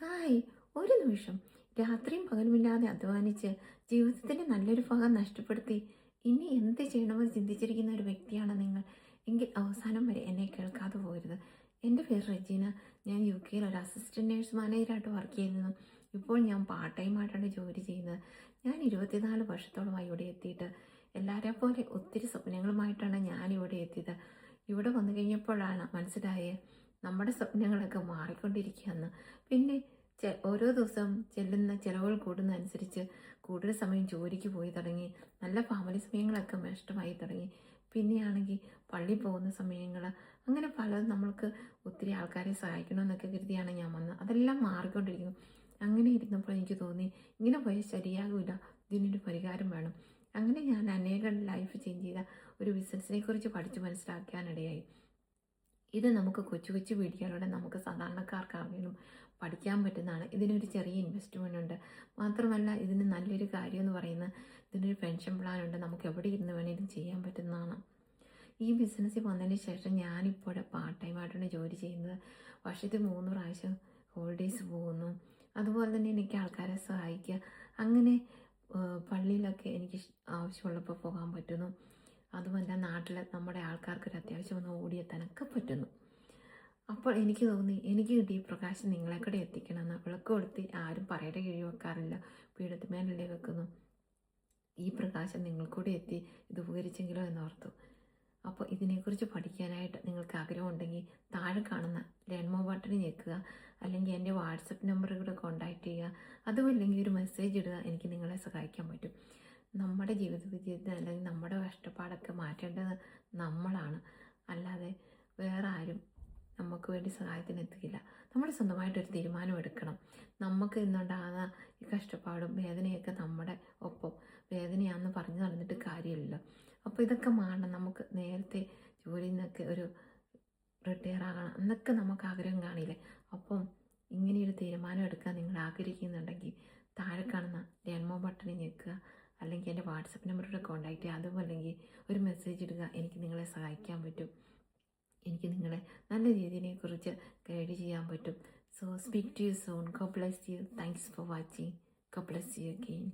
Hi, ഒരു നിമിഷം രാത്രിയും പകലുമില്ലാതെ അധ്വാനിച്ച് ജീവിതത്തിൻ്റെ നല്ലൊരു ഭാഗം നഷ്ടപ്പെടുത്തി ഇനി എന്ത് ചെയ്യണമെന്ന് ചിന്തിച്ചിരിക്കുന്ന ഒരു വ്യക്തിയാണ് നിങ്ങൾ. എങ്കിൽ അവസാനം വരെ എന്നെ കേൾക്കാതെ പോകരുത്. എൻ്റെ പേര് റെജീന. ഞാൻ UK ഒരു അസിസ്റ്റൻറ്റ് നേഴ്സ് മാനേജറായിട്ട് വർക്ക് ചെയ്യുന്നു. ഇപ്പോൾ ഞാൻ പാർട്ട് ടൈമായിട്ടാണ് ജോലി ചെയ്യുന്നത്. ഞാൻ 24 വർഷത്തോളമായി ഇവിടെ എത്തിയിട്ട് എല്ലാവരെ പോലെ ഒത്തിരി സ്വപ്നങ്ങളുമായിട്ടാണ് ഞാനിവിടെ എത്തിയത്. ഇവിടെ വന്നു കഴിഞ്ഞപ്പോഴാണ് മനസ്സിലായത് നമ്മുടെ സ്വപ്നങ്ങളൊക്കെ മാറിക്കൊണ്ടിരിക്കുകയെന്ന്. പിന്നെ ഓരോ ദിവസം ചെല്ലുന്ന ചിലവുകൾ കൂടുന്നതനുസരിച്ച് കൂടുതൽ സമയം ജോലിക്ക് പോയി തുടങ്ങി. നല്ല ഫാമിലി സമയങ്ങളൊക്കെ നഷ്ടമായി തുടങ്ങി. പിന്നെയാണെങ്കിൽ പള്ളിയിൽ പോകുന്ന സമയങ്ങൾ, അങ്ങനെ പലതും നമ്മൾക്ക് ഒത്തിരി ആൾക്കാരെ സഹായിക്കണമെന്നൊക്കെ കരുതിയാണ് ഞാൻ വന്നത്. അതെല്ലാം മാറിക്കൊണ്ടിരിക്കുന്നു. അങ്ങനെ ഇരുന്നപ്പോൾ എനിക്ക് തോന്നി, ഇങ്ങനെ പോയാൽ ശരിയാകില്ല, ഇതിനൊരു പരിഹാരം വേണം. അങ്ങനെ ഞാൻ അനേകം ലൈഫ് ചേഞ്ച് ചെയ്ത ഒരു ബിസിനസ്സിനെ കുറിച്ച് പഠിച്ച് മനസ്സിലാക്കാനിടയായി. ഇത് നമുക്ക് കൊച്ചു കൊച്ചു വീഡിയോയിലൂടെ നമുക്ക് സാധാരണക്കാർക്കാണെങ്കിലും പഠിക്കാൻ പറ്റുന്നതാണ്. ഇതിനൊരു ചെറിയ ഇൻവെസ്റ്റ്മെൻ്റ് ഉണ്ട്. മാത്രമല്ല ഇതിന് നല്ലൊരു കാര്യം എന്ന് പറയുന്നത് ഇതിനൊരു പെൻഷൻ പ്ലാൻ ഉണ്ട്. നമുക്ക് എവിടെ ഇരുന്ന് വേണമെങ്കിലും ചെയ്യാൻ പറ്റുന്നതാണ്. ഈ ബിസിനസ്സിൽ വന്നതിന് ശേഷം ഞാനിപ്പോൾ പാർട്ട് ടൈമായിട്ടാണ് ജോലി ചെയ്യുന്നത്. വർഷത്തിൽ 3 പ്രാവശ്യം ഹോളിഡേയ്സ് പോകുന്നു. അതുപോലെ തന്നെ എനിക്ക് ആൾക്കാരെ സഹായിക്കുക, അങ്ങനെ പള്ളിയിലൊക്കെ എനിക്ക് ആവശ്യമുള്ളപ്പോൾ പോകാൻ പറ്റുന്നു. അതുമല്ല നാട്ടിലെ നമ്മുടെ ആൾക്കാർക്കൊരു അത്യാവശ്യം ഒന്ന് ഓടിയെത്താനൊക്കെ പറ്റുന്നു. അപ്പോൾ എനിക്ക് തോന്നി, എനിക്ക് കിട്ടിയ പ്രകാശം നിങ്ങളെ കൂടെ എത്തിക്കണമെന്ന്. വിളക്ക് കൊടുത്ത് ആരും പറയുടെ കിഴി വെക്കാറില്ല, പീഠത്തിന്മേലല്ലേ വെക്കുന്നു. ഈ പ്രകാശം നിങ്ങൾക്കൂടെ എത്തി ഇത് ഉപകരിച്ചെങ്കിലോ എന്നോർത്തു. അപ്പോൾ ഇതിനെക്കുറിച്ച് പഠിക്കാനായിട്ട് നിങ്ങൾക്ക് ആഗ്രഹമുണ്ടെങ്കിൽ താഴെ കാണുന്ന ലെൻമോ ബട്ടൺ ഞെക്കുക, അല്ലെങ്കിൽ എൻ്റെ വാട്സപ്പ് നമ്പറുകൂടെ കോൺടാക്റ്റ് ചെയ്യുക. അതുമല്ലെങ്കിൽ ഒരു മെസ്സേജ് ഇടുക. എനിക്ക് നിങ്ങളെ സഹായിക്കാൻ പറ്റും. നമ്മുടെ ജീവിത വിജയത്തിന് അല്ലെങ്കിൽ നമ്മുടെ കഷ്ടപ്പാടൊക്കെ മാറ്റേണ്ടത് നമ്മളാണ്, അല്ലാതെ വേറെ ആരും നമുക്ക് വേണ്ടി സഹായത്തിന് എത്തിക്കില്ല. നമ്മൾ സ്വന്തമായിട്ടൊരു തീരുമാനം എടുക്കണം. നമുക്ക് ഇന്നുണ്ടാകുന്ന ഈ കഷ്ടപ്പാടും വേദനയൊക്കെ നമ്മുടെ ഒപ്പം വേദനയാണെന്ന് പറഞ്ഞു നടന്നിട്ട് കാര്യമില്ലല്ലോ. അപ്പോൾ ഇതൊക്കെ മാറണം. നമുക്ക് നേരത്തെ ജോലിയിൽ നിന്നൊക്കെ ഒരു റിട്ടയർ ആകണം എന്നൊക്കെ നമുക്ക് ആഗ്രഹം കാണില്ലേ. അപ്പം ഇങ്ങനെയൊരു തീരുമാനം എടുക്കാൻ നിങ്ങൾ ആഗ്രഹിക്കുന്നുണ്ടെങ്കിൽ താഴെ കാണുന്ന ഡെമോ ബട്ടണിൽ ഞെക്കുക, അല്ലെങ്കിൽ എൻ്റെ വാട്സപ്പ് നമ്പറിലൂടെ കോൺടാക്റ്റ് ചെയ്യുക. അതുമല്ലെങ്കിൽ ഒരു മെസ്സേജ് ഇടുക. എനിക്ക് നിങ്ങളെ സഹായിക്കാൻ പറ്റും. എനിക്ക് നിങ്ങളെ നല്ല രീതിയെക്കുറിച്ച് ഗൈഡ് ചെയ്യാൻ പറ്റും. So speak to you soon. God bless you. Thanks for watching. God bless you again.